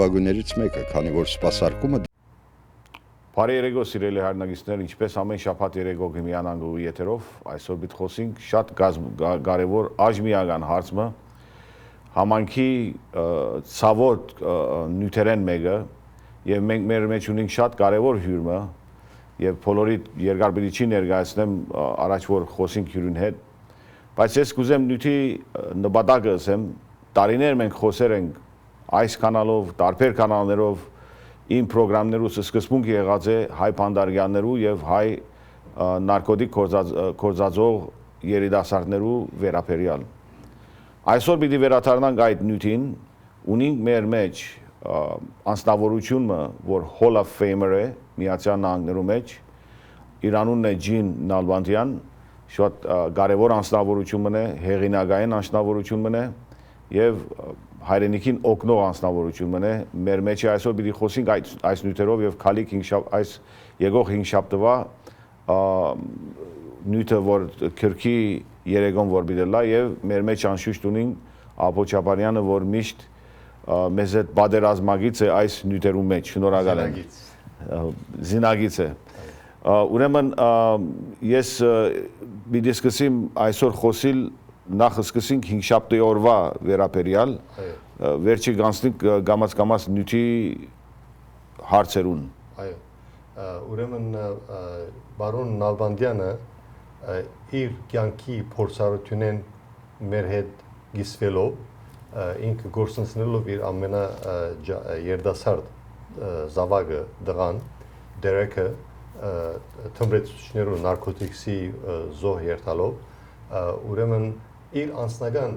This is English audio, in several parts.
Վագոներից մեկը, քանի որ սպասարկումը Բարի երեկո սիրելի հայրենակիցներ, ինչպես ամեն շաբաթ երեկո կմիանանք ու եթերով, այսօր պիտի խոսենք շատ կարևոր աժմիական հարցը, համանքի ցավոտ նյութերեն մեկը, եւ մենք մեր մեջ ունենք շատ կարևոր հյուրը, եւ բոլորի երկար պիտի չի ներկայացնեմ առաջ որ խոսենք հյուրին հետ, բայց ես կուզեմ նյութի նպատակը ասեմ, տարիներ մենք խոսեր ենք այս կանալով, տարբեր կանալներով իմ պրոգրամներուս սկզբունքը եղած է հայ փանդարգյաններու եւ հայ նարկոտիկ կորզածող երիտասարդներու վերաբերյալ։ Այսօր պիտի վերադառնանք այդ նյութին, ունենք մեր մեջ անձնավորությունը, որ Hall of Famer է Միացյալ Նահանգներու մեջ, իր անունն է Ջին Նալբանդյան, շատ կարևոր անձնավորություն է, հեղինակային անձնավորություն է եւ հայրենիքին օգնող անձնավորություն է, մեր մեջ այսօր պիտի խոսենք այս նյութերով եւ քալիք այս եկող 5 շաբթվա նյութը որ քրքի երեկոն որ պիտի լա եւ մեր մեջ անշուշտ ունենք Ապո Ջաբարյանը, որ միշտ մեզ հետ պատերազմագից է այս նյութերու մեջ, շնորհակալ եմ։ Զինագից է։ Ուրեմն ես պիտի սկսեմ այսօր խոսել նախ սկսենք 5 շաբթի օրվա վերաբերյալ, վերջի գանցնենք գամած նյութի հարցերուն։ Այո, ուրեմն բարոն Նալբանդյանը իր կյանքի փորձառությունեն մեր հետ գիսվելով ինքը գործընկնելով իր ամենա երդասարդ զավակը դղան Դերեկը թմրեցուցիչներու նարկոտիկսի զոհ երթալով ուրեմն իր անձնական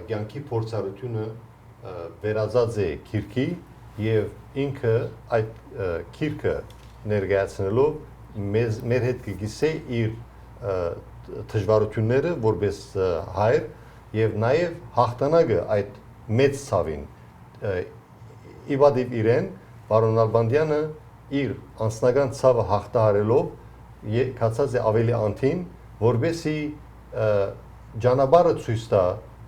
կյանքի փորձառությունը վերածած է քիրքի եւ ինքը այդ քիրքը ներկայացնելով մեր հետ կգիսե իր դժվարությունները որպես հայր եւ նաեւ հաղթանակը այդ մեծ ցավին իվադիվ իրեն բարոն Նալբանդյանը իր անձնական ցավը հաղթահարելով կացած է ավելի անտին որբեսի Ջանաբարը ցույց տա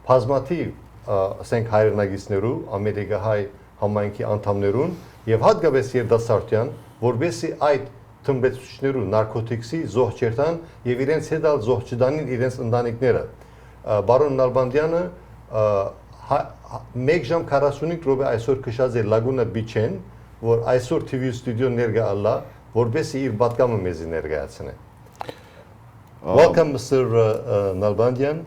բազմաթիվ ասենք հայրենագիցներու ամերիկահայ համայնքի անդամներուն եւ հատկապես երդասարտյան որբեսի այդ թմբեցուցիչներու նարկոտիկսի զոհ չերտան եւ իրենց հետ ալ զոհ չդանին իրենց ընտանիքները բարոն Նալբանդյանը 1 ժամ 45 րոպե այսօր քշած է Լագունա Բիչեն որ այսօր TV ստուդիո ներկա ալա որբեսի իր պատկամը մեզի ներկայացնե Welcome, Mr. Nalbandian.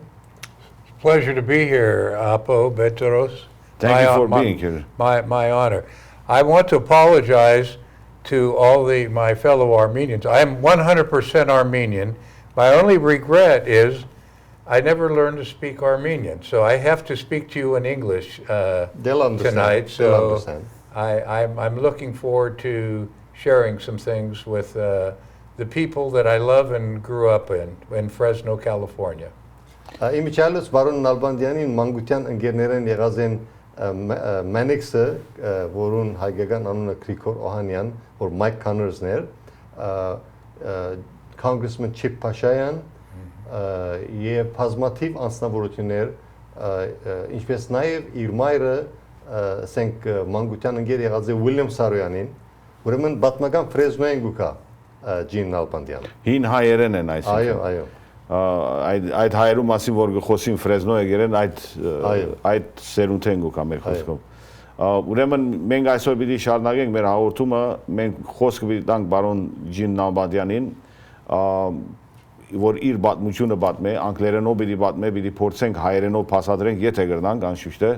Pleasure to be here, Appo, Bedros. Thank you for being here. My honor. I want to apologize to all my fellow Armenians. I am 100% Armenian. My only regret is I never learned to speak Armenian, so I have to speak to you in English tonight. So I'm looking forward to sharing some things with the people that I love and grew up in Fresno, California. Իմիջալս բարոն Նալբանդյանին մանկության ընկերներեն եղած են Manix-ը, որուն հայկական անունը Գրիգոր Օհանյան, որ Mike Connors-ն էր, Congressman Chip Pashayan, եւ բազմաթիվ անձնավորություններ, ինչպես նաեւ իր մայրը, ասենք մանկության ընկեր եղած է William Saroyanին, ուրեմն պատմական Ֆրեզնոյեն գուկա Ջին Նալբանդյան։ Հին հայերեն են այսինքն։ Այո, այդ հայերու մասին որ խոսին Ֆրեզնո եկերեն այդ սերունդեն գուկա մեր խոսքով։ Ուրեմն մենք այսօր պիտի շարունակենք մեր հաղորդումը, մենք խոսքը պիտի տանք բարոն Ջին Նալբանդյանին, որ իր պատմությունը պատմե, անգլերենով պիտի պատմե, պիտի փորձենք հայերենով փասադրենք, եթե գրնանք անշուշտ է,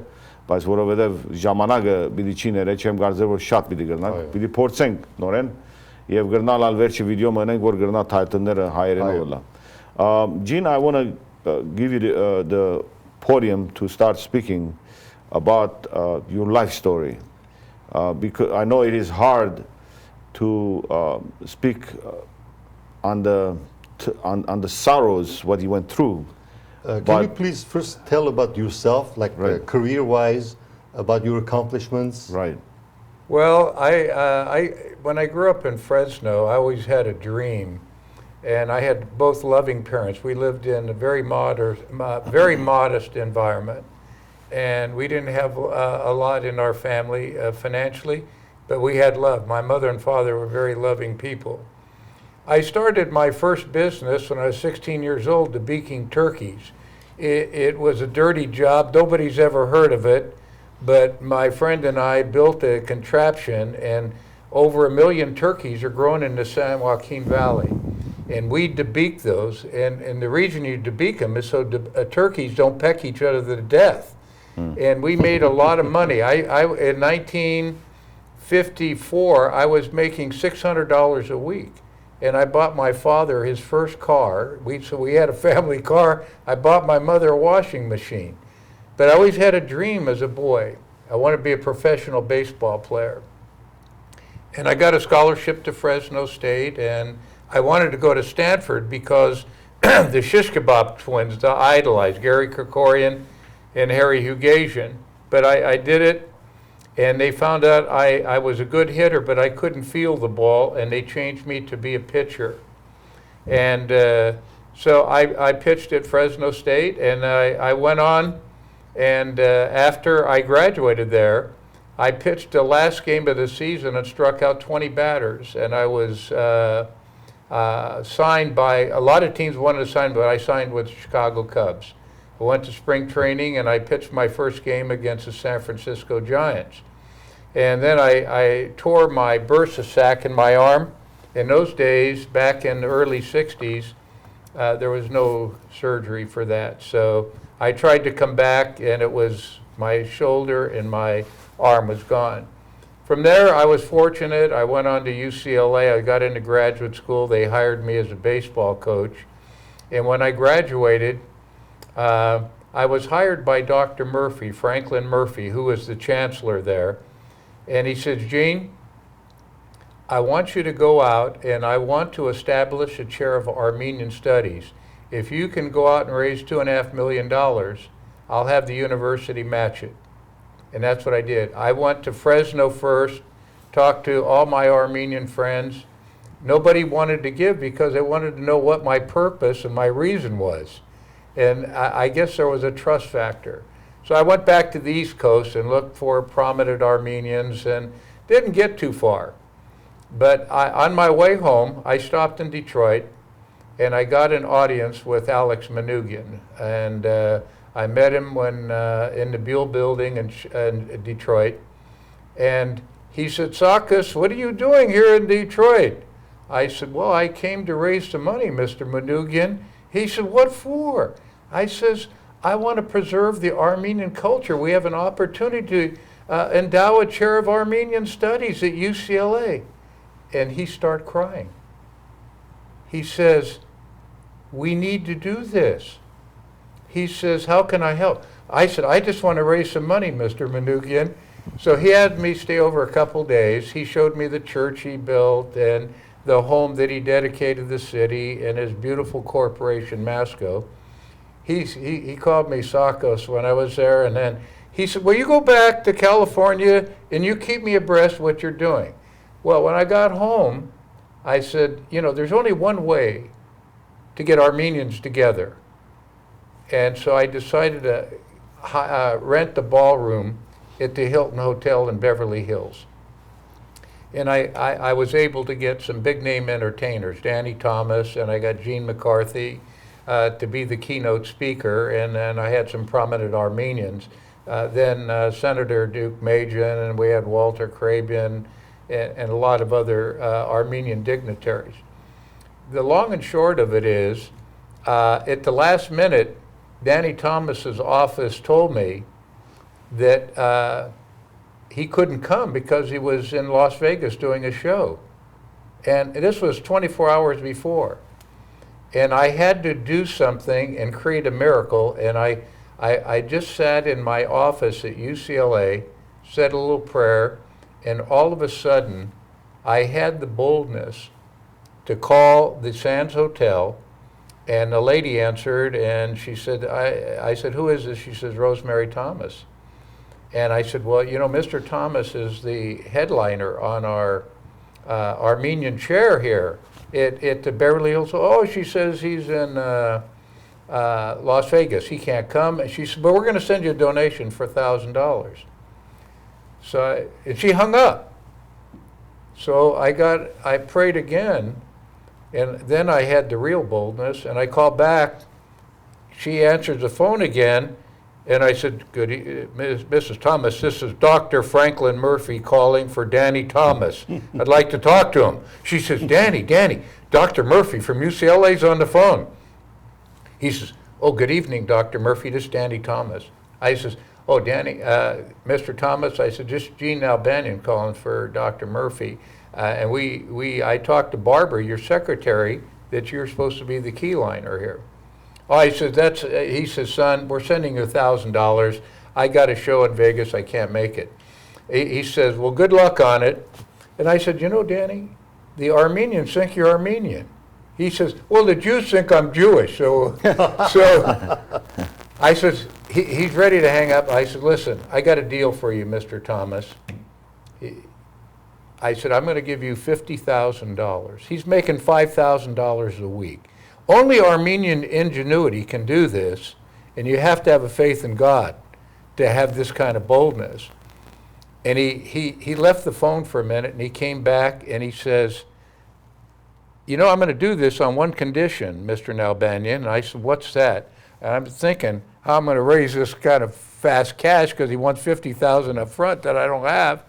բայց որովհետև ժամանակը պիտի չի ներե, չեմ կարծեր որ շատ պիտի գրնանք, պիտի փորձենք նորեն եւ գրնալ ալ վերջի վիդեո մնենք որ գրնա թայթլները հայերենով լա։ Gene, I want to give you the podium to start speaking about your life story, because I know it is hard to speak on the sorrows what you went through. Can you please first tell about yourself, like career-wise, about your accomplishments? Right. Well, when I grew up in Fresno, I always had a dream. And I had both loving parents. We lived in a very modest environment. and we didn't have a lot in our family financially, but we had love. My mother and father were very loving people. I started my first business when I was 16 years old, debeaking turkeys. It was a dirty job. Nobody's ever heard of it, but my friend and I built a contraption, and over 1 million turkeys are grown in the San Joaquin Valley. And we debeak those, and the reason you debeak them is so turkeys don't peck each other to death. And we made a lot of money. In 1954, I was making $600 a week. And I bought my father his first car. So we had a family car. I bought my mother a washing machine. But I always had a dream as a boy. I wanted to be a professional baseball player. And I got a scholarship to Fresno State, and I wanted to go to Stanford because the shish kebab twins, the idolized, Gary Krikorian and Harry Hugasian. But I did it, and they found out I was a good hitter, but I couldn't feel the ball, and they changed me to be a pitcher. And so I pitched at Fresno State, and I went on, and after I graduated there, I pitched the last game of the season and struck out 20 batters, and I was signed by, a lot of teams wanted to sign, but I signed with the Chicago Cubs. I went to spring training, and I pitched my first game against the San Francisco Giants. And then I tore my bursa sac in my arm. In those days, back in the early 60s, there was no surgery for that. So I tried to come back, and it was my shoulder and my arm was gone. From there, I was fortunate. I went on to UCLA. I got into graduate school. They hired me as a baseball coach. And when I graduated, I was hired by Dr. Murphy, Franklin Murphy, who was the chancellor there. And he says, Gene, I want you to go out and I want to establish a chair of Armenian studies. If you can go out and raise $2.5 million, I'll have the university match it. And that's what I did. I went to Fresno first, talked to all my Armenian friends. Nobody wanted to give because they wanted to know what my purpose and my reason was. And I guess there was a trust factor. So I went back to the East Coast and looked for prominent Armenians and didn't get too far. But on my way home, I stopped in Detroit and I got an audience with Alex Manoogian. And I met him when in the Buell Building in Detroit. And he said, Sakis, what are you doing here in Detroit? I said, well, I came to raise some money, Mr. Manoogian. He said, what for? I says, I want to preserve the Armenian culture. We have an opportunity to endow a chair of Armenian studies at UCLA. And he started crying. He says, we need to do this. He says, how can I help? I said, I just want to raise some money, Mr. Manoogian. So he had me stay over a couple days. He showed me the church he built and the home that he dedicated the city and his beautiful corporation, Masco. He called me Sakos when I was there, and then he said, well, you go back to California and you keep me abreast of what you're doing. Well, when I got home, I said, you know, there's only one way to get Armenians together. And so I decided to rent the ballroom at the Hilton Hotel in Beverly Hills. And I was able to get some big name entertainers, Danny Thomas, and I got Gene McCarthy to be the keynote speaker, and then I had some prominent Armenians. Then Senator Duke Majan, and we had Walter Krabian, and a lot of other Armenian dignitaries. The long and short of it is, at the last minute, Danny Thomas's office told me that he couldn't come because he was in Las Vegas doing a show. And this was 24 hours before. And I had to do something and create a miracle. And I just sat in my office at UCLA, said a little prayer, and all of a sudden, I had the boldness to call the Sands Hotel. And the lady answered, and she said, I said, who is this? She says, Rosemary Thomas. And I said, well, you know, Mr. Thomas is the headliner on our Armenian chair here at the Beverly Hills. Oh, she says he's in Las Vegas. He can't come. And she said, but we're going to send you a donation for $1,000. So, and she hung up. So I prayed again, and then I had the real boldness, and I called back. She answered the phone again, and I said, Mrs. Thomas, this is Dr. Franklin Murphy calling for Danny Thomas. I'd like to talk to him. She says, Danny, Dr. Murphy from UCLA's on the phone. He says, oh, good evening, Dr. Murphy, this is Danny Thomas. I says, oh, Danny, Mr. Thomas, I said, just Gene Nalbandian calling for Dr. Murphy. And I talked to Barbara, your secretary, that you're supposed to be the key liner here. Oh, he says, son, we're sending you $1,000. I got a show in Vegas, I can't make it. He says, well, good luck on it. And I said, you know, Danny, the Armenians think you're Armenian. He says, well, the Jews think I'm Jewish. So I said, he's ready to hang up. I said, listen, I got a deal for you, Mr. Thomas. I said, I'm going to give you $50,000. He's making $5,000 a week. Only Armenian ingenuity can do this, and you have to have a faith in God to have this kind of boldness. And he left the phone for a minute, and he came back, and he says, you know, I'm going to do this on one condition, Mr. Nalbandian. And I said, what's that? And I'm thinking how I'm going to raise this kind of fast cash because he wants $50,000 up front that I don't have.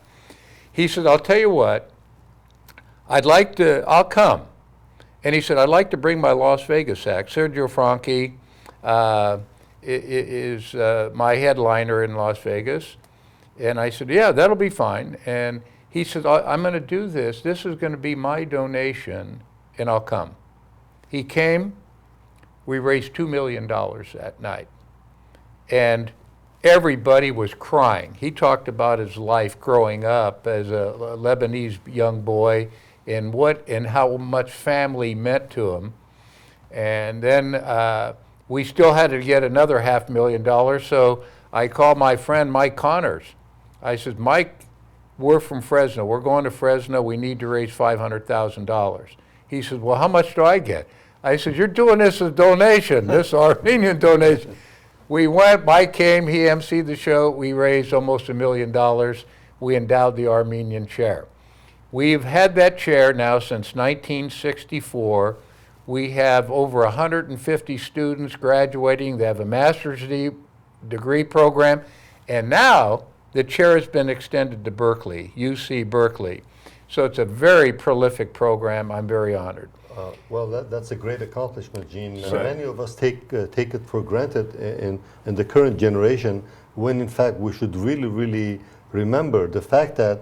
He said, I'll tell you what, I'll come. And he said, I'd like to bring my Las Vegas act. Sergio Franchi is my headliner in Las Vegas. And I said, yeah, that'll be fine. And he said, I'm going to do this. This is going to be my donation, and I'll come. He came. We raised $2 million that night. And everybody was crying. He talked about his life growing up as a Lebanese young boy and how much family meant to him. And then we still had to get another $500,000, so I called my friend Mike Connors. I said, Mike, we're from Fresno. We're going to Fresno. We need to raise $500,000. He said, well, how much do I get? I said, you're doing this as a donation, this Armenian donation. We went, Mike came, he emceed the show. We raised almost $1 million. We endowed the Armenian chair. We've had that chair now since 1964. We have over 150 students graduating. They have a master's degree program. And now the chair has been extended to Berkeley, UC Berkeley. So it's a very prolific program. I'm very honored. Well, that's a great accomplishment, Gene. Many of us take it for granted in the current generation, when in fact we should really remember the fact that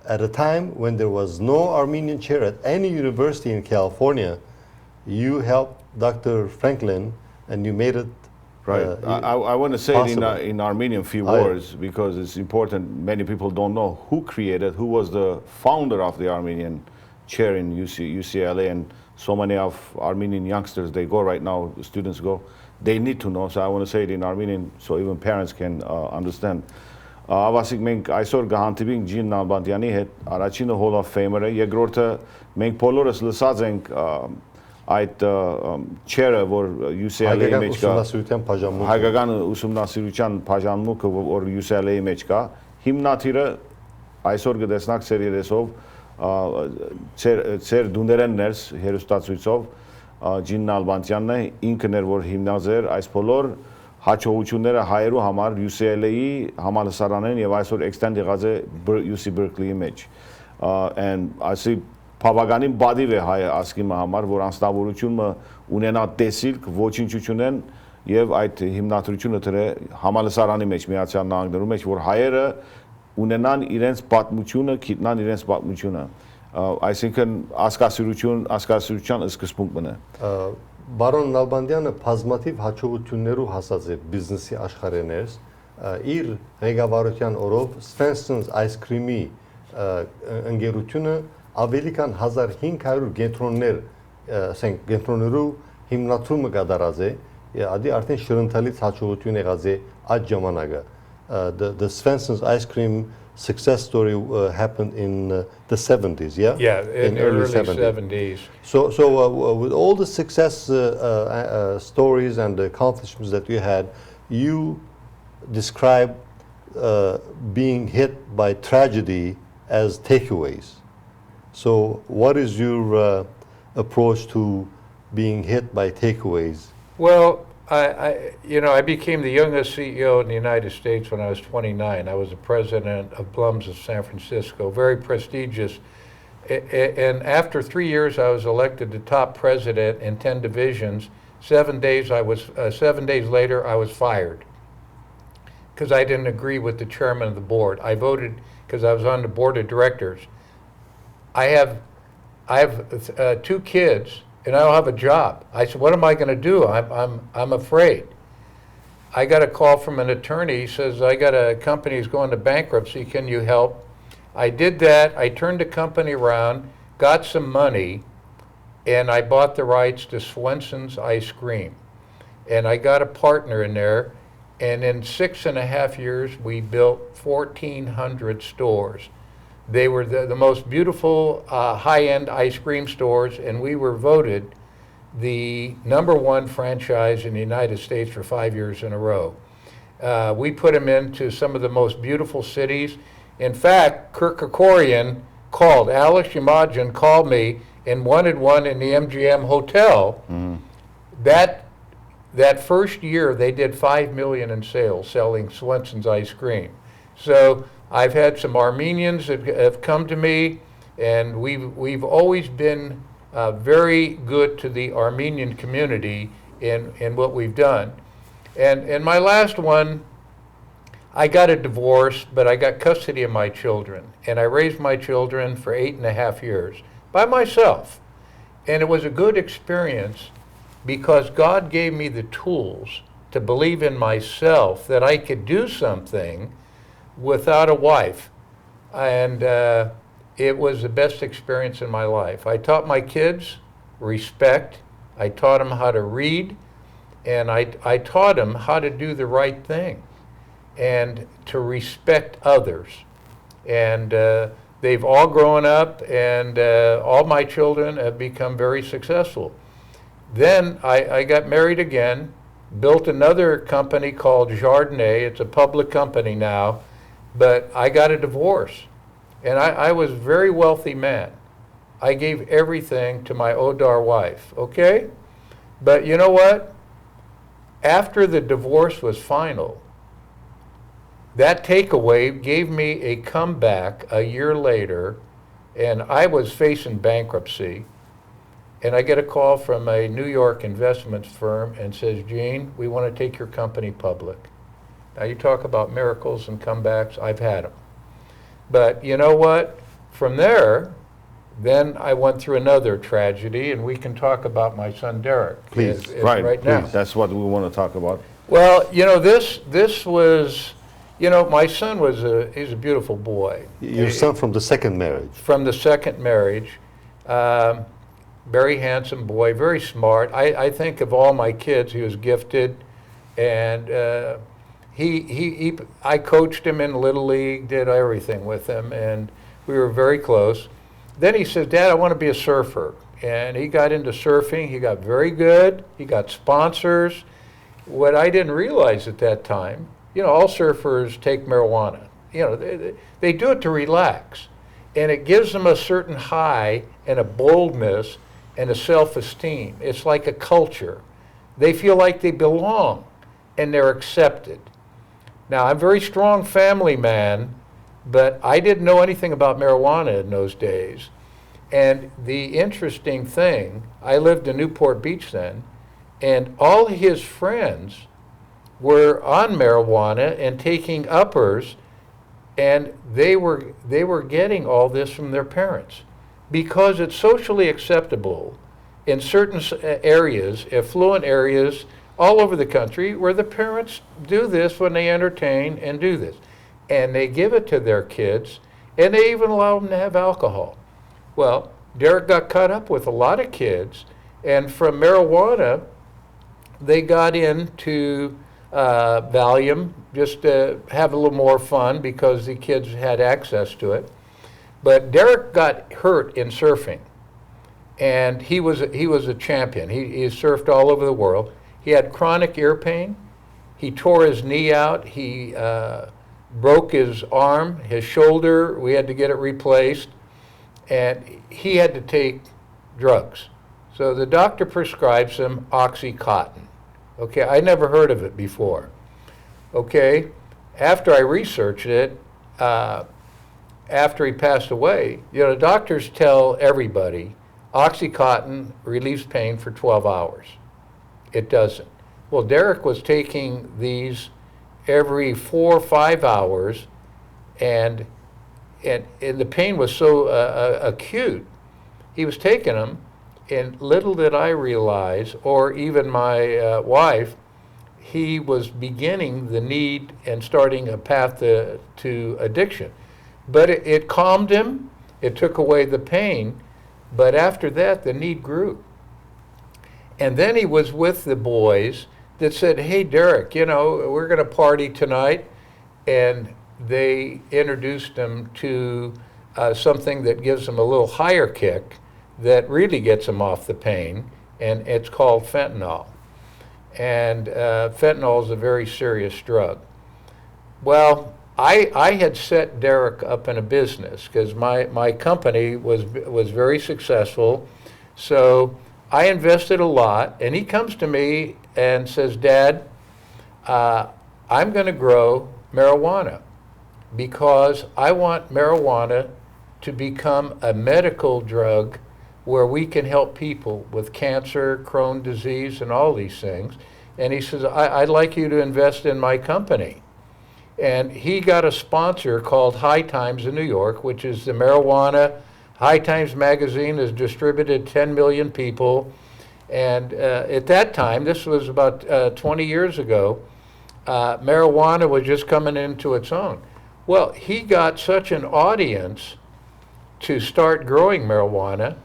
at a time when there was no Armenian chair at any university in California, you helped Dr. Franklin and you made it right. I want to say it in Armenian few words because it's important. Many people don't know who was the founder of the Armenian chair in UCLA, and so many of Armenian youngsters, they go right now, students go, they need to know. So I want to say it in Armenian so even parents can understand. Ավասիկ մենք այսօր գահանտիվենք Ջին Նալբանդյանի հետ, առաջինը Hall of Famer-ը, երկրորդը մենք բոլորս լսած ենք այդ chair-ը, որ UCLA-ի մեջ կա, հայկական ուսումնասիրության բաժանմունքը, որ UCLA-ի մեջ կա, հիմնադիրը այսօր կտեսնակ ծեր երեսով, ծեր դուներեններս հերոստացույցով Ջին Նալբանդյանն է, ինքն էր, որ հիմնած էր այս բոլոր հաջողությունները հայերու համար UCLA-ի համալսարանեն եւ այսօր extend եղած է UC Berkeley-ի մեջ։ And ասի բավականին բադիվ է հայ ասկի համար, որ անստավորությունը ունենա տեսիլք, ոչինչությունեն եւ այդ հիմնադրությունը դրե համալսարանի մեջ Միացյալ Նահանգներում մեջ, որ հայերը ունենան իրենց պատմությունը, գիտնան իրենց պատմությունը։ Այսինքն ասկասիրության սկզբունքն է։ Բարոն Նալբանդյանը բազմաթիվ հաջողություններով հասած է բիզնեսի աշխարհներս, իր ղեկավարության օրով Svensson's Ice Cream-ի ընկերությունը ավելի քան 1500 կենտրոններ, ասենք կենտրոններու հիմնադրումը կատարած է, ադի արդեն շրընթալից հաջողություն եղած է այդ ժամանակը. The Svensson's Ice Cream success story happened in the 70s, yeah? Yeah, in the early 70s. So with all the success stories and the accomplishments that you had, you describe being hit by tragedy as takeaways. So what is your approach to being hit by takeaways? Well, I became the youngest CEO in the United States when I was 29. I was the president of Blums of San Francisco, very prestigious. And after 3 years, I was elected the top president in 10 divisions. 7 days later, I was fired because I didn't agree with the chairman of the board. I voted because I was on the board of directors. I have 2 kids, and I don't have a job. I said, what am I going to do? I'm afraid. I got a call from an attorney. He says, I got a company that's going to bankruptcy. Can you help? I did that. I turned the company around, got some money, and I bought the rights to Swenson's ice cream. And I got a partner in there. And in 6.5 years, we built 1,400 stores. They were the most beautiful high-end ice cream stores, and we were voted the #1 franchise in the United States for 5 years in a row. We put them into some of the most beautiful cities. In fact, Kirk Kerkorian called, Alex Yamajian called me and wanted one in the MGM Hotel. Mm-hmm. That first year, they did $5 million in sales selling Swenson's ice cream. So I've had some Armenians that have come to me, and we've always been very good to the Armenian community in what we've done. And my last one, I got a divorce, but I got custody of my children, and I raised my children for 8.5 years by myself. And it was a good experience because God gave me the tools to believe in myself that I could do something without a wife. And it was the best experience in my life. I taught my kids respect. I taught them how to read. And I taught them how to do the right thing and to respect others. And they've all grown up, and all my children have become very successful. Then I got married again, built another company called Jardinay. It's a public company now, but I got a divorce. And I was a very wealthy man. I gave everything to my Odar wife, okay? But you know what? After the divorce was final, that takeaway gave me a comeback a year later, and I was facing bankruptcy. And I get a call from a New York investment firm and says, Gene, we want to take your company public. Now you talk about miracles and comebacks, I've had them. But you know what? From there, then I went through another tragedy, and we can talk about my son Derek. Please. Right now. That's what we want to talk about. Well, this was, my son he's a beautiful boy. Your son from the second marriage? From the second marriage. Very handsome boy, very smart. I think of all my kids, he was gifted, and I coached him in Little League, did everything with him, and we were very close. Then he says, Dad, I want to be a surfer. And he got into surfing. He got very good. He got sponsors. What I didn't realize at that time, all surfers take marijuana. They do it to relax. And it gives them a certain high and a boldness and a self-esteem. It's like a culture. They feel like they belong and they're accepted. Now, I'm a very strong family man, but I didn't know anything about marijuana in those days. And the interesting thing, I lived in Newport Beach then, and all his friends were on marijuana and taking uppers, and they were getting all this from their parents because it's socially acceptable in certain areas, affluent areas all over the country, where the parents do this when they entertain and do this. And they give it to their kids, and they even allow them to have alcohol. Well, Derek got caught up with a lot of kids, and from marijuana, they got into Valium just to have a little more fun because the kids had access to it. But Derek got hurt in surfing, and he was a champion. He surfed all over the world. He had chronic ear pain. He tore his knee out. He broke his arm, his shoulder. We had to get it replaced, and he had to take drugs. So the doctor prescribes him Oxycontin. Okay, I never heard of it before. Okay, after I researched it, after he passed away, the doctors tell everybody Oxycontin relieves pain for 12 hours. It doesn't. Well, Derek was taking these every 4 or 5 hours, and the pain was so acute. He was taking them, and little did I realize, or even my wife, he was beginning the need and starting a path to addiction. But it calmed him, it took away the pain, but after that, the need grew. And then he was with the boys that said, hey, Derek, we're going to party tonight. And they introduced him to something that gives him a little higher kick that really gets him off the pain, and it's called fentanyl. And fentanyl is a very serious drug. Well, I had set Derek up in a business because my company was very successful. So I invested a lot, and he comes to me and says, Dad, I'm going to grow marijuana because I want marijuana to become a medical drug where we can help people with cancer, Crohn's disease, and all these things. And he says, I'd like you to invest in my company. And he got a sponsor called High Times in New York, which is the marijuana. High Times magazine has distributed 10 million people. And at that time, this was about 20 years ago, marijuana was just coming into its own. Well, he got such an audience to start growing marijuana,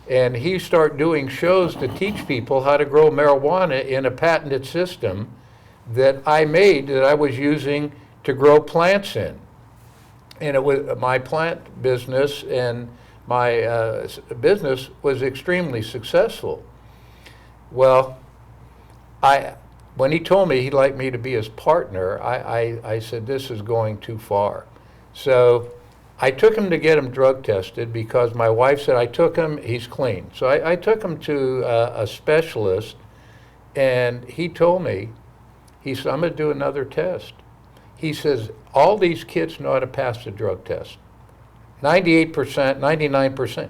and he started doing shows to teach people how to grow marijuana in a patented system that I made, that I was using to grow plants in. And it was my plant business, and my business was extremely successful. Well, when he told me he'd like me to be his partner, I said, this is going too far. So I took him to get him drug tested because my wife said, I took him, he's clean. So I took him to a specialist, and he told me, he said, I'm going to do another test. He says, all these kids know how to pass the drug test. 98%, 99%.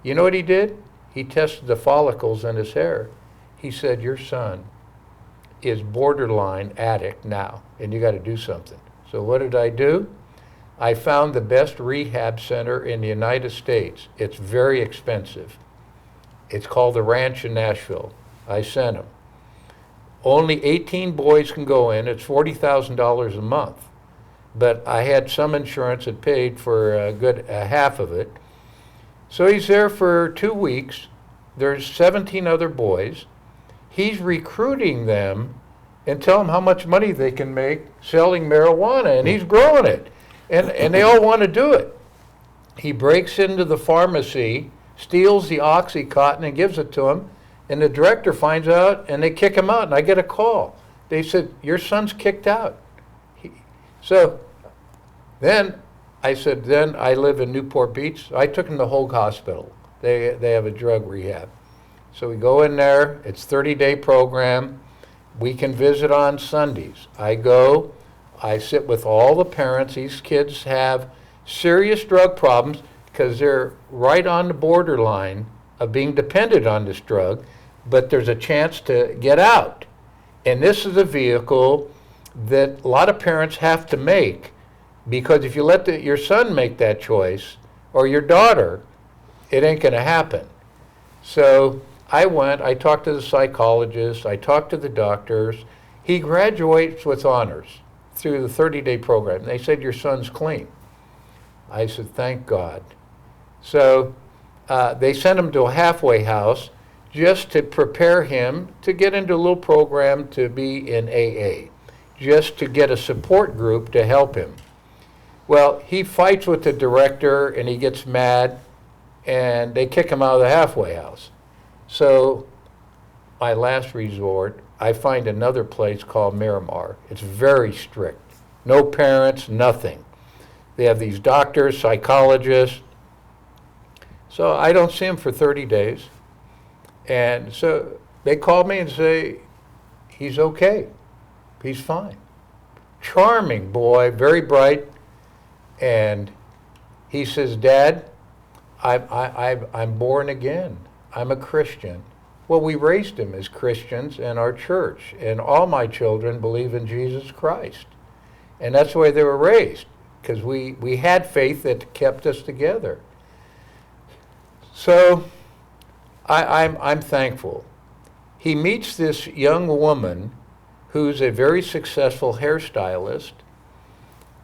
You know what he did? He tested the follicles in his hair. He said, your son is borderline addict now, and you got to do something. So what did I do? I found the best rehab center in the United States. It's very expensive. It's called the Ranch in Nashville. I sent him. Only 18 boys can go in. It's $40,000 a month. But I had some insurance that paid for a good half of it. So he's there for 2 weeks. There's 17 other boys. He's recruiting them and telling them how much money they can make selling marijuana, and he's growing it. And they all want to do it. He breaks into the pharmacy, steals the Oxycontin and gives it to him, and the director finds out, and they kick him out, and I get a call. They said, your son's kicked out. So then I said, then I live in Newport Beach. I took him to Hoag Hospital. They have a drug rehab. So we go in there. It's a 30-day program. We can visit on Sundays. I go. I sit with all the parents. These kids have serious drug problems because they're right on the borderline of being dependent on this drug, but there's a chance to get out. And this is a vehicle that a lot of parents have to make, because if you let your son make that choice, or your daughter, it ain't going to happen. So I went, I talked to the psychologist, I talked to the doctors. He graduates with honors through the 30-day program. They said, your son's clean. I said, thank God. So they sent him to a halfway house just to prepare him to get into a little program to be in AA. just to get a support group to help him. Well, he fights with the director and he gets mad and they kick him out of the halfway house. So my last resort, I find another place called Miramar. It's very strict. No parents, nothing. They have these doctors, psychologists. So I don't see him for 30 days. And so they call me and say, he's okay. He's fine. Charming boy, very bright. And he says, Dad, I'm born again. I'm a Christian. Well, we raised him as Christians in our church, and all my children believe in Jesus Christ. And that's the way they were raised, because we had faith that kept us together. So I'm thankful. He meets this young woman who's a very successful hairstylist,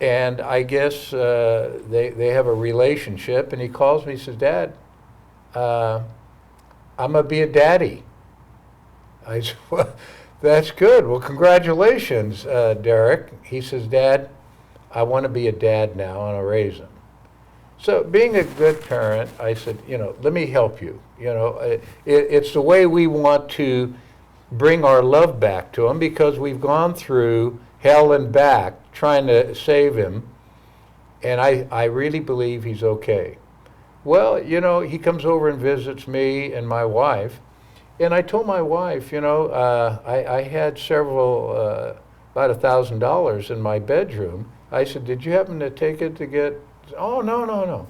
and I guess they have a relationship, and he calls me and says, Dad, I'm going to be a daddy. I said, well, that's good. Well, congratulations, Derek. He says, Dad, I want to be a dad now, and I'll raise him. So being a good parent, I said, let me help you. It's the way we want to bring our love back to him, because we've gone through hell and back trying to save him, and I really believe he's okay. Well, he comes over and visits me and my wife, and I told my wife, I had several, about $1,000 in my bedroom. I said, did you happen to take it to get, oh, no.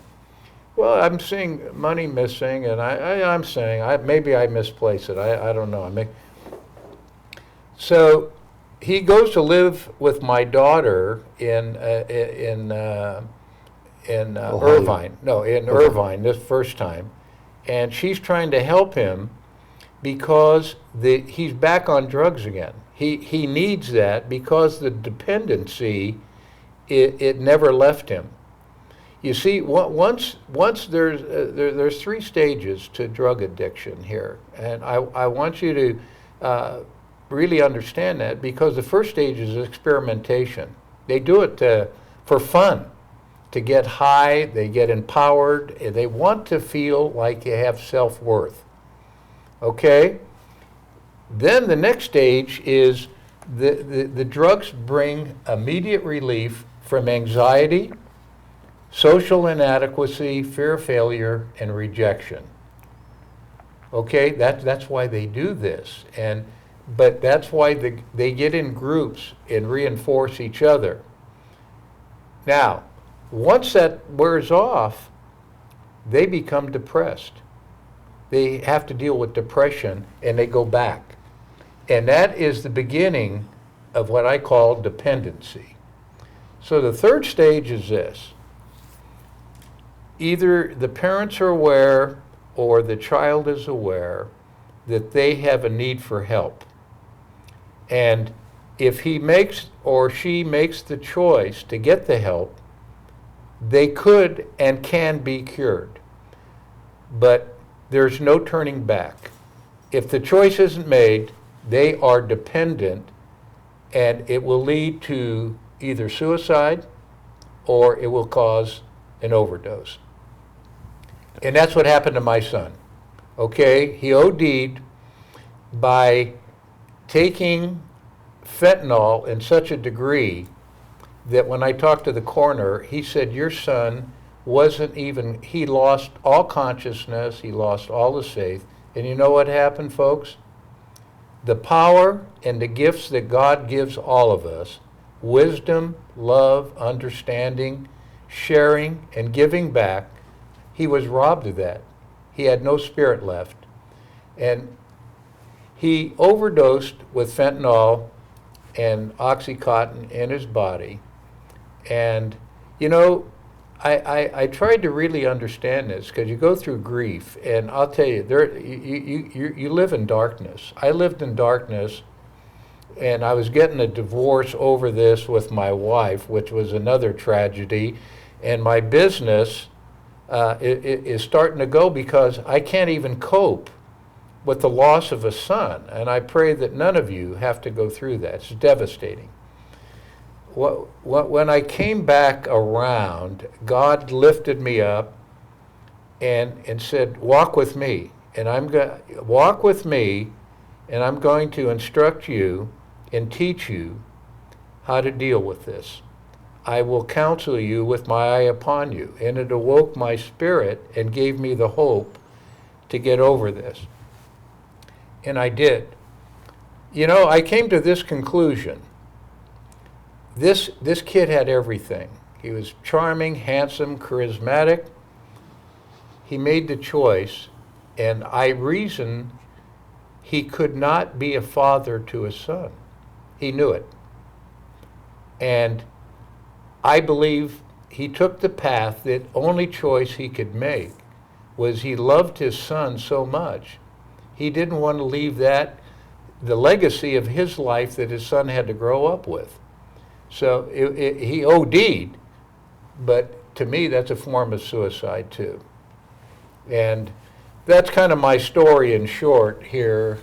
Well, I'm seeing money missing, and I'm saying, maybe I misplaced it. I don't know. So he goes to live with my daughter in Irvine. No, in Irvine this first time. And she's trying to help him because he's back on drugs again. He needs that because the dependency, it never left him. You see, once there's 3 stages to drug addiction here. And I want you to really understand that, because the first stage is experimentation. They do it for fun. To get high, they get empowered, they want to feel like they have self-worth. Okay? Then the next stage is the drugs bring immediate relief from anxiety, social inadequacy, fear of failure, and rejection. Okay? That's why they do this. But that's why they get in groups and reinforce each other. Now, once that wears off, they become depressed. They have to deal with depression, and they go back. And that is the beginning of what I call dependency. So the third stage is this. Either the parents are aware or the child is aware that they have a need for help. And if he makes or she makes the choice to get the help, they could and can be cured, but there's no turning back. If the choice isn't made, they are dependent, and it will lead to either suicide or it will cause an overdose. And that's what happened to my son. Okay, he OD'd by taking fentanyl in such a degree that when I talked to the coroner, he said, your son he lost all consciousness, he lost all his faith. And you know what happened, folks? The power and the gifts that God gives all of us, wisdom, love, understanding, sharing, and giving back, he was robbed of that. He had no spirit left. And he overdosed with fentanyl and Oxycontin in his body. And, I tried to really understand this, because you go through grief, and I'll tell you, you live in darkness. I lived in darkness, and I was getting a divorce over this with my wife, which was another tragedy. And my business is starting to go because I can't even cope with the loss of a son. And I pray that none of you have to go through that. It's devastating. when I came back around, God lifted me up and said, walk with me. And I'm going to walk with me, and I'm going to instruct you and teach you how to deal with this. I will counsel you with my eye upon you. And it awoke my spirit and gave me the hope to get over this. And I did. You know, I came to this conclusion. This kid had everything. He was charming, handsome, charismatic. He made the choice, and I reasoned he could not be a father to his son. He knew it. And I believe he took the path that only choice he could make was he loved his son so much. He didn't want to leave that, the legacy of his life that his son had to grow up with. So he OD'd, but to me that's a form of suicide too. And that's kind of my story in short here.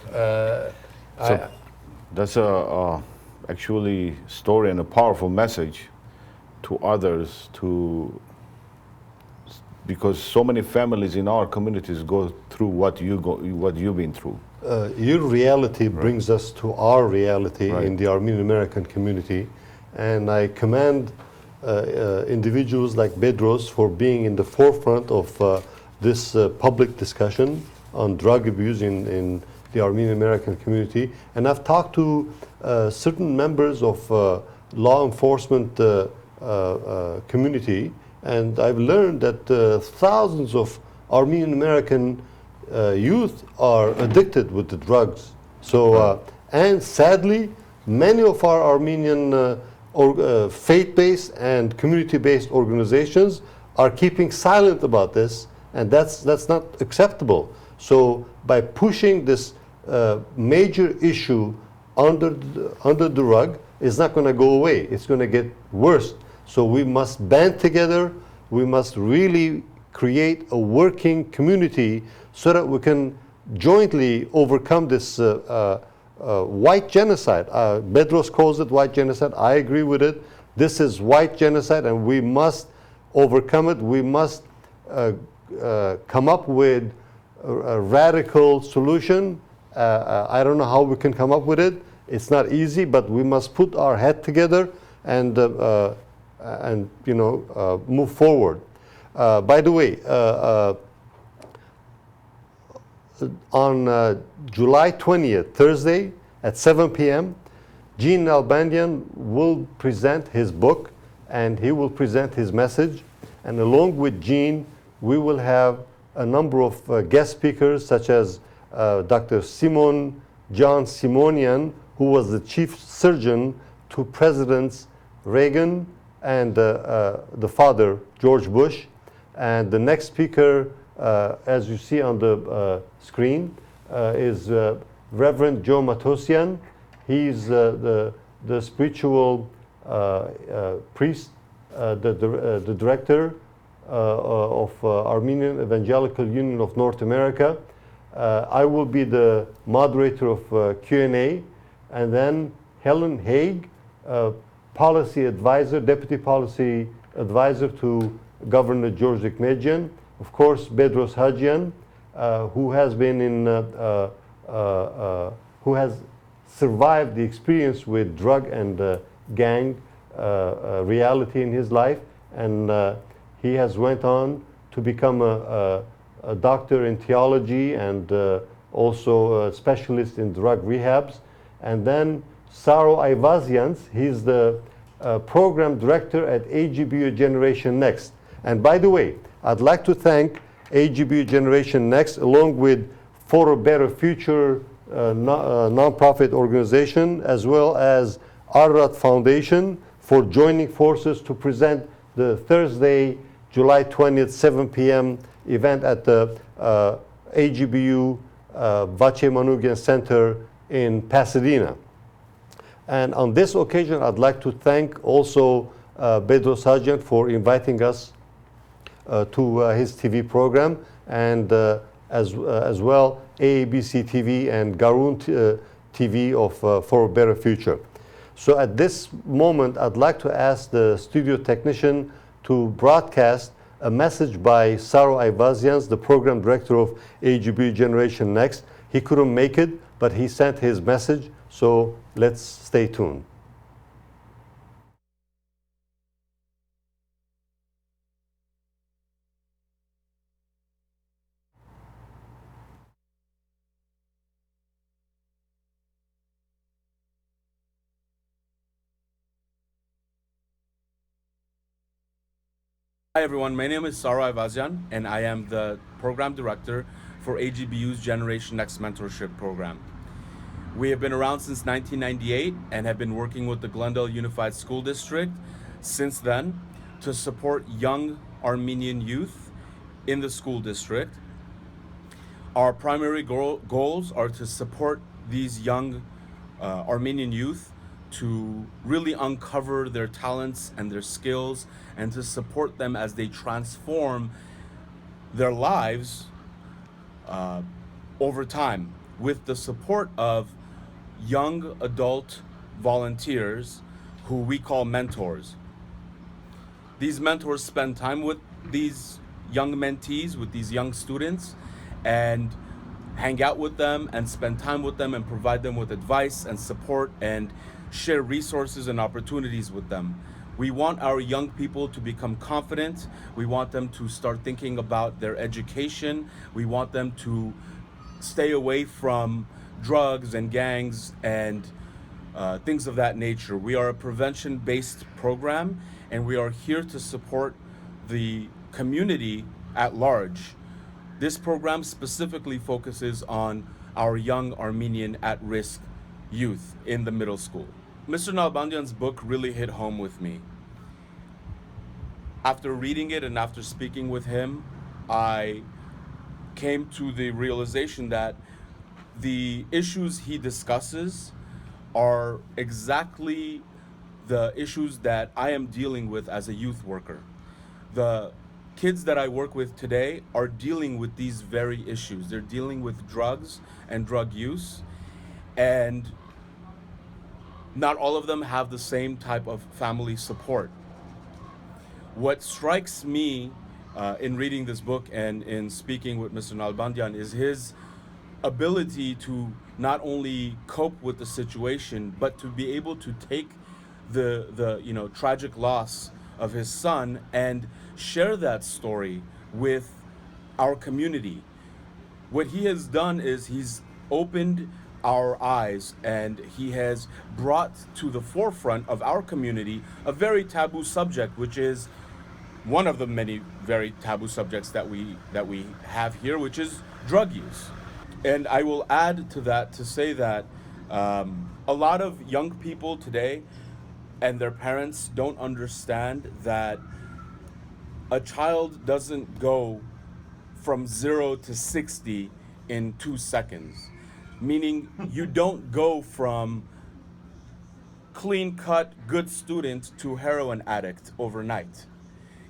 That's actually story and a powerful message to others, because so many families in our communities go through what you've been through. Your reality brings us to our reality in the Armenian American community, and I commend individuals like Bedros for being in the forefront of this public discussion on drug abuse in the Armenian American community. And I've talked to certain members of law enforcement community, and I've learned that thousands of Armenian American youth are addicted with the drugs. So, and sadly, many of our Armenian faith-based and community-based organizations are keeping silent about this, and that's not acceptable. So, by pushing this major issue under the rug, it's not going to go away. It's going to get worse. So we must band together. We must really create a working community so that we can jointly overcome this white genocide. Bedros calls it white genocide. I agree with it. This is white genocide, and we must overcome it. We must come up with a radical solution. I don't know how we can come up with it. It's not easy, but we must put our head together and move forward. By the way, on July 20th, Thursday at 7 p.m., Gene Nalbandian will present his book, and he will present his message. And along with Gene, we will have a number of guest speakers, such as Dr. John Simonian, who was the chief surgeon to Presidents Reagan and the father, George Bush. And the next speaker, as you see on the screen, is Reverend Joe Matosian. He's the spiritual priest, the director of Armenian Evangelical Union of North America. I will be the moderator of Q&A, and then Helen Haig, policy advisor, deputy policy advisor to Governor George Ekmejian. Of course, Bedros Hajian, who has been in, who has survived the experience with drug and gang reality in his life, and he has went on to become a doctor in theology and also a specialist in drug rehabs. And then Saro Ayvazians, he's the program director at AGBU Generation Next. And by the way, I'd like to thank AGBU Generation Next, along with For a Better Future nonprofit organization, as well as Ararat Foundation, for joining forces to present the Thursday, July 20th, 7 p.m. event at the AGBU Vache Manoogian Center in Pasadena. And on this occasion, I'd like to thank also Bedros Hajian for inviting us to his TV program, and as well AABC TV and Garun TV of For a Better Future. So at this moment, I'd like to ask the studio technician to broadcast a message by Saro Ayvazian, the program director of AGB Generation Next. He couldn't make it, but he sent his message, so let's stay tuned. Hi everyone, my name is Saro Ayvazian and I am the Program Director for AGBU's Generation Next Mentorship Program. We have been around since 1998 and have been working with the Glendale Unified School District since then to support young Armenian youth in the school district. Our primary goals are to support these young Armenian youth to really uncover their talents and their skills and to support them as they transform their lives over time with the support of young adult volunteers who we call mentors. These mentors spend time with these young mentees, with these young students, and hang out with them and spend time with them and provide them with advice and support and share resources and opportunities with them. We want our young people to become confident. We want them to start thinking about their education. We want them to stay away from drugs and gangs and things of that nature. We are a prevention-based program, and we are here to support the community at large. This program specifically focuses on our young Armenian at-risk youth in the middle school. Mr. Nalbandian's book really hit home with me. After reading it and after speaking with him, I came to the realization that the issues he discusses are exactly the issues that I am dealing with as a youth worker. The kids that I work with today are dealing with these very issues. They're dealing with drugs and drug use, and not all of them have the same type of family support. What strikes me in reading this book and in speaking with Mr. Nalbandian is his ability to not only cope with the situation, but to be able to take the tragic loss of his son and share that story with our community. What he has done is he's opened our eyes and he has brought to the forefront of our community a very taboo subject, which is one of the many very taboo subjects that we have here, which is drug use. And I will add to that to say that a lot of young people today and their parents don't understand that a child doesn't go from 0 to 60 in 2 seconds. Meaning you don't go from clean-cut, good student to heroin addict overnight.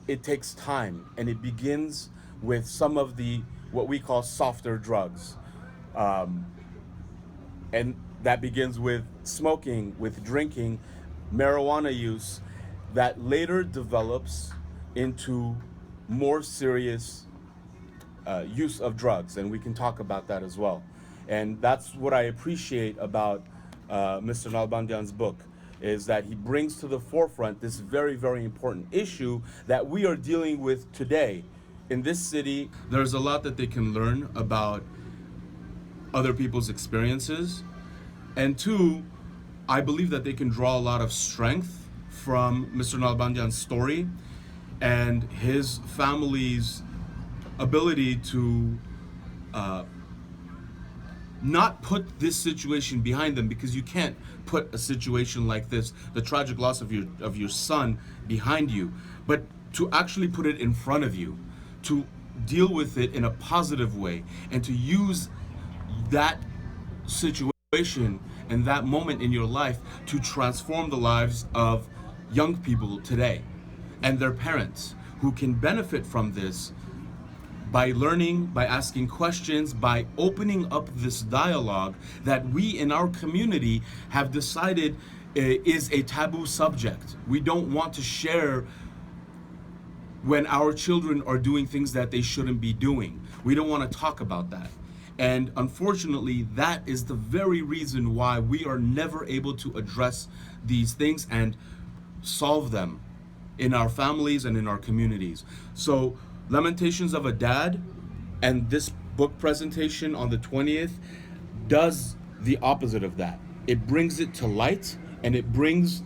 It takes time, and it begins with some of the, what we call softer drugs. And that begins with smoking, with drinking, marijuana use, that later develops into more serious use of drugs, and we can talk about that as well. And that's what I appreciate about Mr. Nalbandian's book, is that he brings to the forefront this very, very important issue that we are dealing with today in this city. There's a lot that they can learn about other people's experiences. And two, I believe that they can draw a lot of strength from Mr. Nalbandian's story and his family's ability to not put this situation behind them, because you can't put a situation like this, the tragic loss of your son, behind you, but to actually put it in front of you, to deal with it in a positive way, and to use that situation and that moment in your life to transform the lives of young people today and their parents, who can benefit from this by learning, by asking questions, by opening up this dialogue that we in our community have decided is a taboo subject. We don't want to share when our children are doing things that they shouldn't be doing. We don't want to talk about that. And unfortunately, that is the very reason why we are never able to address these things and solve them in our families and in our communities. So Lamentations of a Dad and this book presentation on the 20th does the opposite of that. It brings it to light, and it brings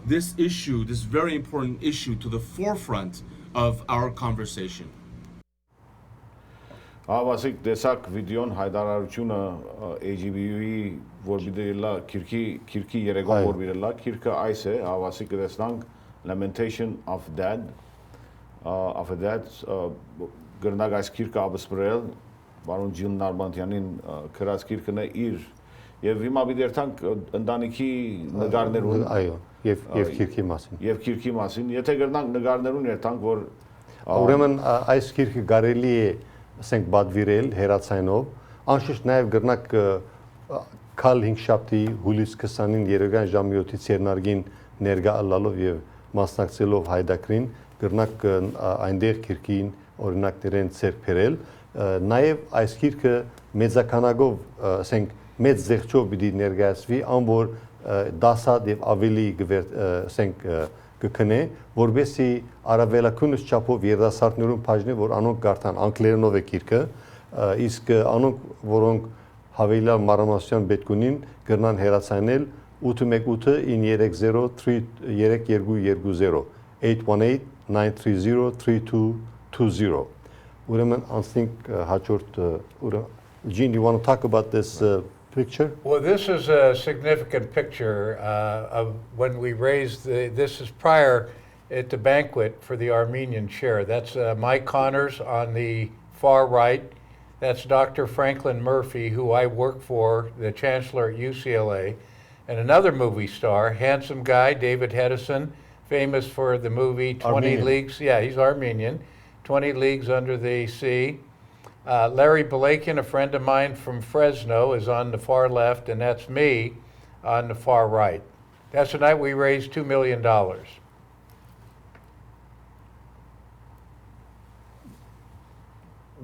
this issue, this very important issue, to the forefront of our conversation. Ավասիկ տեսակ վիդեոն հայտարարությունը AGB-ի որ բիդելա քիրքի երեգոն որ բիդելա քիրքը այս է ավասիկ տեսնանք Lamentation of Dad գրնակ այս քիրքը ապսպրել բարոն Ջիլ Նալբանդյանին քրած քիրքն է իր եւ հիմա բիդերթանք ընտանիքի նկարներուն այո եւ քիրքի մասին եթե գրնանք նկարներուն երթանք որ ուրեմն այս քիրքը կարելի է ասենք բադվիրել հերացայնով անշուշտ նաև գրնակ քալ 5 շաբթի հուլիս 20-ին երեգան ժամի 7-ից երնարգին ներգա ալալով եւ մասնակցելով հայդակրին գրնակ այնտեղ քիրքին օրինակներեն ցերկ բերել նաև այս քիրքը մեծականագով ասենք մեծ զեղչով պիտի ներկայացվի անոր դասად եւ ավելի ասենք կքնե որբեսի արավելակունս չափով երդասարտներուն բաժնի որ անոնք գարտան անգլերենով է քիրքը իսկ անոնք որոնք հավելյալ մանրամասնություն պետք ունին գրնան հերացանել 818-930-3220 818-930-3220 ուրեմն անցնենք հաջորդ Gene, you want to talk about this picture? Well, this is a significant picture of when we raised this is prior at the banquet for the Armenian chair. That's Mike Connors on the far right. That's Dr. Franklin Murphy, who I work for, the chancellor at UCLA, and another movie star, handsome guy, David Hedison, famous for the movie 20 Armenian. Leagues. Yeah, he's Armenian. 20 Leagues Under the Sea. Larry Balakian, a friend of mine from Fresno, is on the far left, and that's me on the far right. That's the night we raised $2 million.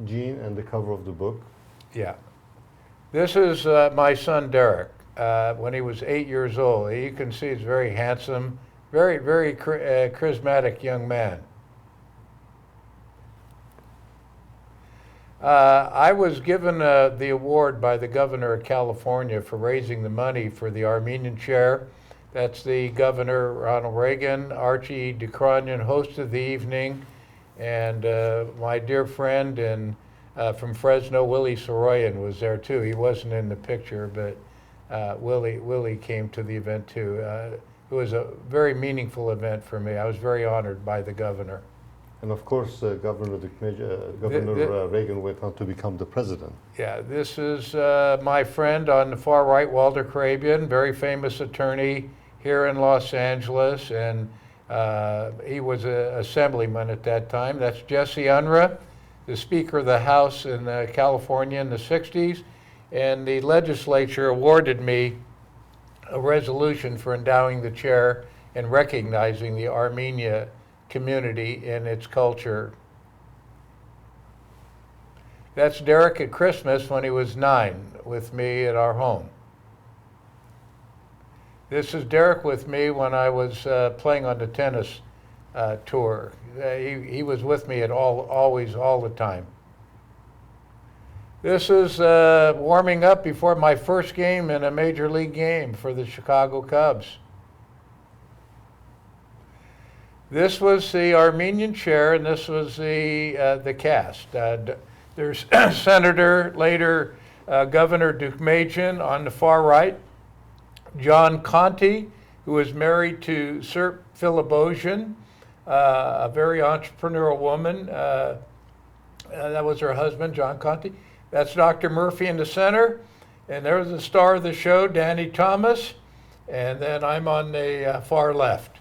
Gene and the cover of the book. Yeah. This is my son, Derek, when he was 8 years old. You can see he's very handsome, very, very charismatic young man. I was given the award by the governor of California for raising the money for the Armenian chair. That's the governor, Ronald Reagan. Archie DeCronian hosted the evening, and my dear friend from Fresno, Willie Soroyan, was there too. He wasn't in the picture, but Willie came to the event too. It was a very meaningful event for me. I was very honored by the governor. And of course, Governor Reagan went on to become the president. Yeah, this is my friend on the far right, Walter Crabian, very famous attorney here in Los Angeles, and he was an assemblyman at that time. That's Jesse Unruh, the Speaker of the House in California in the 60s, and the legislature awarded me a resolution for endowing the chair and recognizing the Armenia community and its culture. That's Derek at Christmas when he was 9 with me at our home. This is Derek with me when I was playing on the tennis tour. He was with me at always all the time. This is warming up before my first game in a major league game for the Chicago Cubs. This was the Armenian chair, and this was the cast. There's Senator, later Governor Deukmejian on the far right, John Conti, who was married to Sir Philibosian, a very entrepreneurial woman. That was her husband, John Conti. That's Dr. Murphy in the center, and there's the star of the show, Danny Thomas, and then I'm on the far left.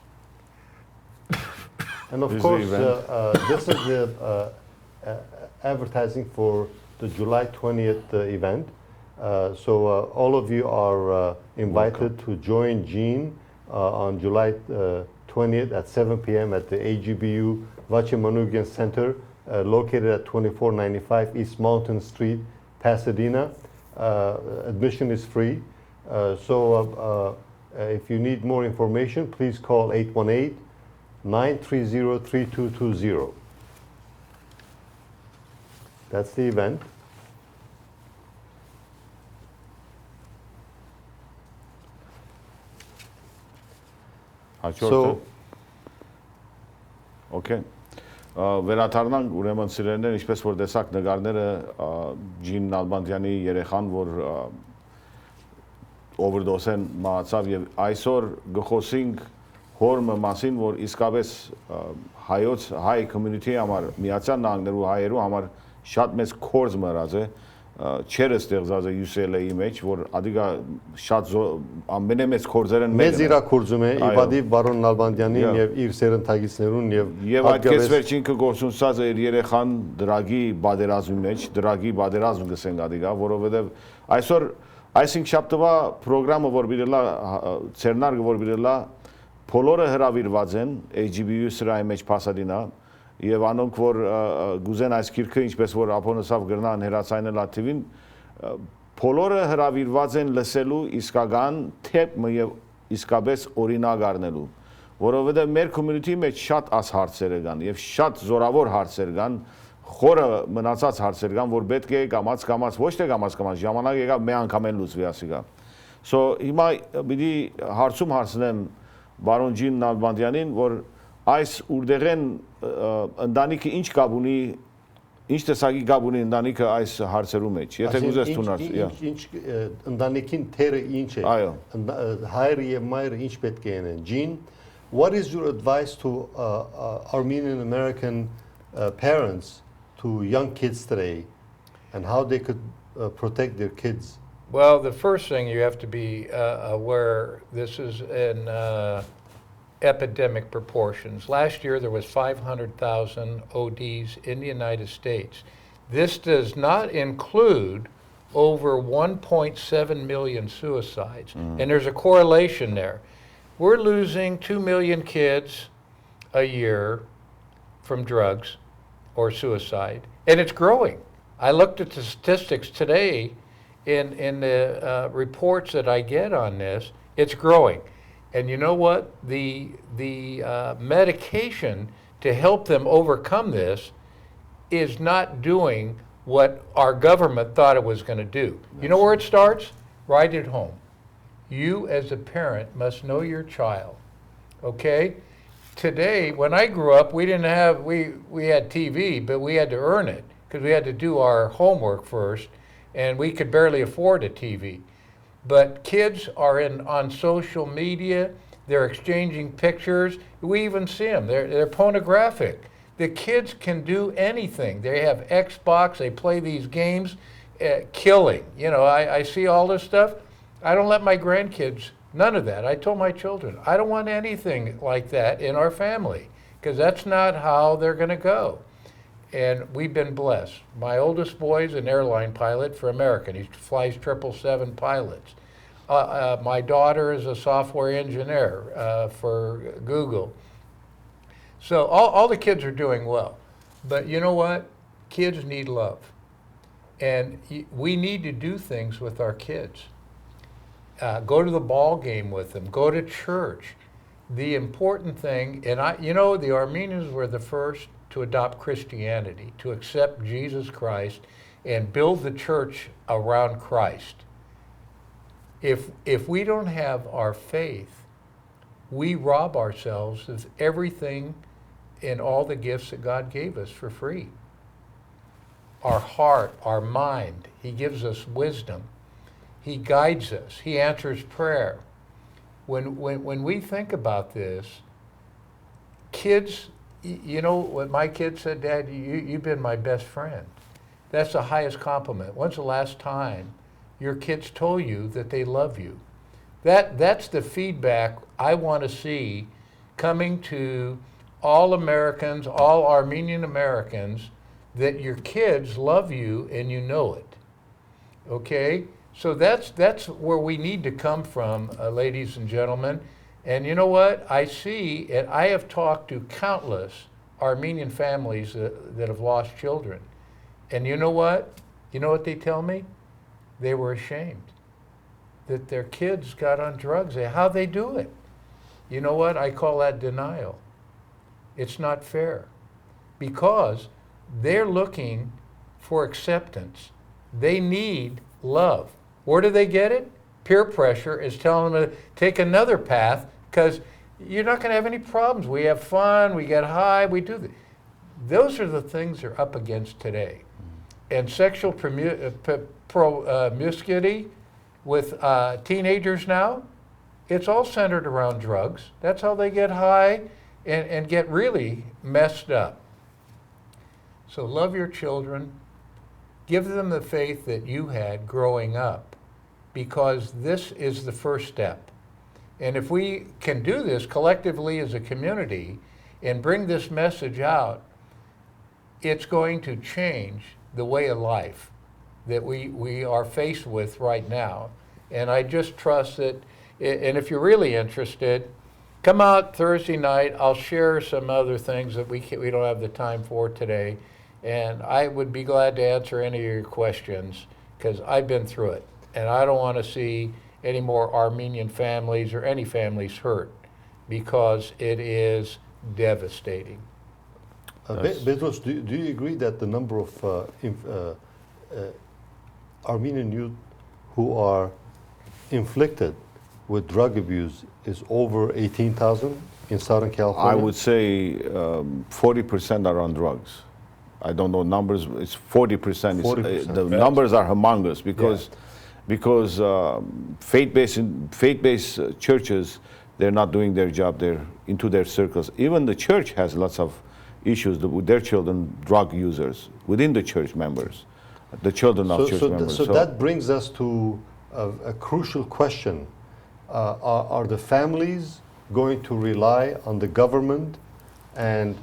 And of course, this is the advertising for the July 20th event. All of you are invited to join Gene on July 20th at 7 p.m. at the AGBU Vachimanugian Center, located at 2495 East Mountain Street, Pasadena. Admission is free. If you need more information, please call 818-930-3220. That's the event. Հաջորդը։ Okay։ Վերադառնանք ուրեմն սիրելիներ, ինչպես որ տեսակ նկարները Ջին Նալբանդյանի երեխան, որ overdose-ն մահացավ եւ այսօր գխոսենք հորմը մասին, որ իսկապես հայ community համար, Միացյալ Նահանգներու հայերու համար շատ մեծ կորձ մռած է, չերը ստեղծած է UCLA-ի մեջ, որ ադիգա շատ ամենամեծ կորձերն մեկն է։ Մեծ իրակորձում է իբադի բարոն Նալբանդյանին եւ իր սերնդագիցներուն եւ այդպես վերջին կգործունցած է իր երեխան դրագի բادرազմի մեջ, դրագի բادرազմ գսենք ադիգա, որովհետեւ այսօր այսինքն շաբթվա ծրագրամը որ բիրելա ցերնարգը որ բիրելա բոլորը հրավիրված են AGBU սրահի մեջ Pasadena եւ անոնք որ գուզեն այս քիրքը ինչպես որ ապոնոսավ գրնան հերացայնել ակտիվին բոլորը հրավիրված են լսելու իսկական թեփը եւ իսկապես օրինակ առնելու որովհետեւ մեր community մեջ շատ աս հարցեր կան եւ շատ զորավոր հարցեր կան խորը մնացած հարցեր կան որ պետք է կամած ոչ թե կամած ժամանակ եկավ մի անգամ են լուծվի ասիկա so հիմա պիտի հարցում հարցնեմ բարոն Ջին Նալբանդյանին որ այս ուրդեղեն ընտանիքը ինչ կապ ունի ինչ տեսակի կապ ունի ընտանիքը այս հարցերու մեջ եթե գուզես տունար ինչ ընտանիքին թերը ինչ է հայրը եւ մայրը ինչ պետք է անեն Ջին what is your advice to Armenian American parents to young kids today and how they could protect their kids? Well, the first thing you have to be aware, this is in epidemic proportions. Last year there was 500,000 ODs in the United States. This does not include over 1.7 million suicides. And there's a correlation there. We're losing 2 million kids a year from drugs or suicide, and it's growing. I looked at the statistics today in the reports that I get on this, it's growing. And you know what? The medication to help them overcome this is not doing what our government thought it was going to do. You know where it starts? Right at home. You as a parent must know your child, okay? Today, when I grew up, we didn't have, we had TV, but we had to earn it because we had to do our homework first, and we could barely afford a TV. But kids are on social media, they're exchanging pictures, we even see them, they're pornographic. The kids can do anything. They have Xbox, they play these games, killing. You know, I see all this stuff. I don't let my grandkids, none of that. I told my children, I don't want anything like that in our family because that's not how they're going to go. And we've been blessed. My oldest boy is an airline pilot for American. He flies 777 pilots. My daughter is a software engineer for Google. So all the kids are doing well. But you know what? Kids need love. And we need to do things with our kids. Go to the ball game with them. Go to church. The important thing, and you know, the Armenians were the first to adopt Christianity, to accept Jesus Christ and build the church around Christ. If we don't have our faith, we rob ourselves of everything and all the gifts that God gave us for free. Our heart, our mind, He gives us wisdom. He guides us. He answers prayer. When we think about this, kids, you know what my kids said, Dad, you've been my best friend. That's the highest compliment. When's the last time your kids told you that they love you? That's the feedback I want to see coming to all Americans, all Armenian Americans, that your kids love you and you know it. Okay? So that's where we need to come from, ladies and gentlemen. And you know what? I see, and I have talked to countless Armenian families that have lost children. And you know what? You know what they tell me? They were ashamed that their kids got on drugs. How'd they do it? You know what? I call that denial. It's not fair because they're looking for acceptance. They need love. Where do they get it? Peer pressure is telling them to take another path because you're not going to have any problems. We have fun, we get high, we do this. Those are the things they're up against today. And sexual promiscuity with teenagers now, it's all centered around drugs. That's how they get high and get really messed up. So love your children. Give them the faith that you had growing up, because this is the first step. And if we can do this collectively as a community and bring this message out, it's going to change the way of life that we are faced with right now. And I just trust that, and if you're really interested, come out Thursday night. I'll share some other things that we don't have the time for today. And I would be glad to answer any of your questions because I've been through it. And I don't want to see any more Armenian families or any families hurt because it is devastating. Bedros, do you agree that the number of Armenian youth who are inflicted with drug abuse is over 18,000 in Southern California? I would say 40% are on drugs. I don't know numbers. It's 40%. 40%. The numbers are humongous because faith-based churches, they're not doing their job. They're into their circles. Even the church has lots of issues with their children, drug users within the church members, the children of church members. So that brings us to a crucial question: are the families going to rely on the government and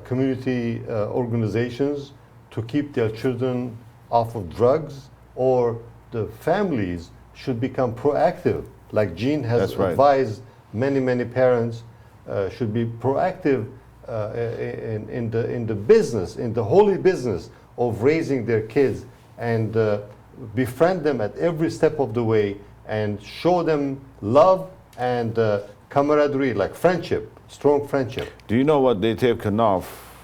community organizations to keep their children off of drugs, or the families should become proactive, like Gene has advised many parents should be proactive in the business, in the holy business of raising their kids, and befriend them at every step of the way and show them love and camaraderie, like friendship, strong friendship. Do you know what they've taken off?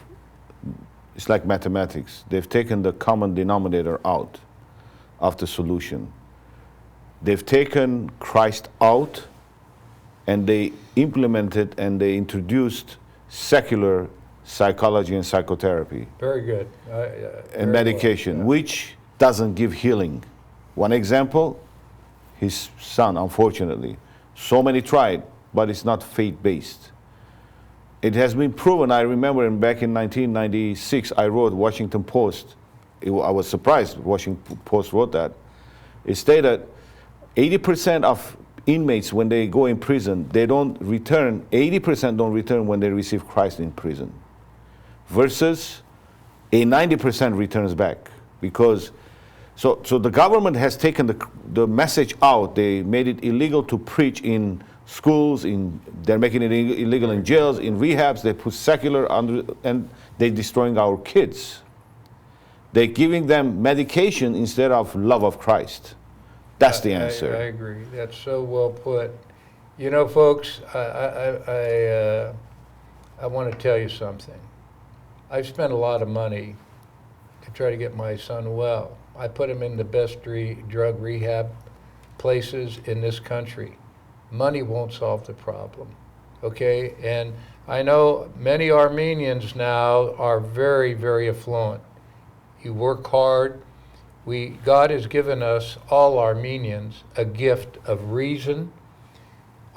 It's like mathematics. They've taken the common denominator out of the solution. They've taken Christ out and they implemented and they introduced secular psychology and psychotherapy. Very good. And medication, which doesn't give healing. One example, his son, unfortunately. So many tried, but it's not faith-based. It has been proven. I remember back in 1996, I wrote Washington Post. I was surprised Washington Post wrote that. It stated 80% of inmates, when they go in prison, they don't return, 80% don't return when they receive Christ in prison. Versus a 90% returns back. Because, so the government has taken the message out. They made it illegal to preach in schools, they're making it illegal in jails, in rehabs. They put secular under, and they're destroying our kids. They're giving them medication instead of love of Christ. That's the answer. I agree. That's so well put. You know, folks, I want to tell you something. I've spent a lot of money to try to get my son well. I put him in the best drug rehab places in this country. Money won't solve the problem, okay? And I know many Armenians now are very, very affluent. You work hard. God has given us, all Armenians, a gift of reason.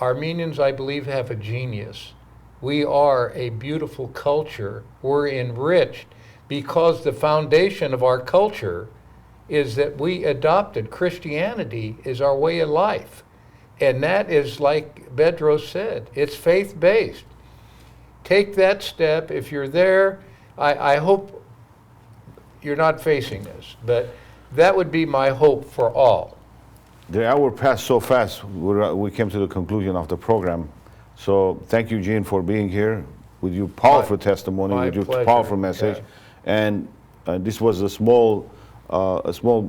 Armenians, I believe, have a genius. We are a beautiful culture. We're enriched because the foundation of our culture is that we adopted Christianity as our way of life. And that is, like Bedros said, it's faith-based. Take that step. If you're there, I hope you're not facing this, but that would be my hope for all. The hour passed so fast. We came to the conclusion of the program. So thank you, Gene, for being here with your powerful testimony, my with your pleasure, powerful message. yeah. And this was a small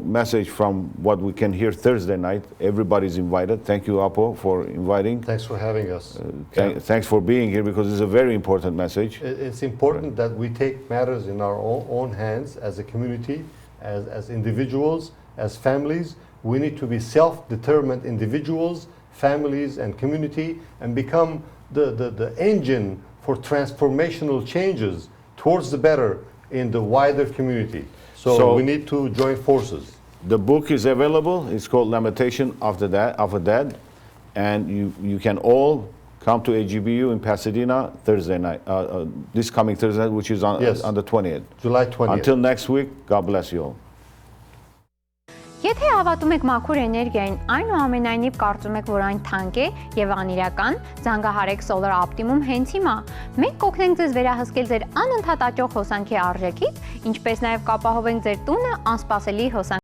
message from what we can hear Thursday night. Everybody's invited. Thank you, Appo, for inviting. Thanks for having us. Thanks for being here because it's a very important message. It's important that we take matters in our own hands as a community, as individuals, as families. We need to be self-determined individuals, families, and community, and become the engine for transformational changes towards the better in the wider community. So we need to join forces. The book is available. It's called Lamentation of a Dad, and you can all come to AGBU in Pasadena Thursday night, this coming Thursday night, which is on the 20th. July 20th. Until next week, God bless you all. Եթե հավատում եք մաքուր էներգիային, այնուամենայնիվ կարծում եք, որ այն թանկ է եւ անիրական, զանգահարեք Solar Optimum հենց հիմա։ Մենք կօգնենք ձեզ վերահսկել ձեր անընդհատ աճող հոսանքի արժեքից, ինչպես նաեւ կապահովենք ձեր տունը անսպասելի հոսանքի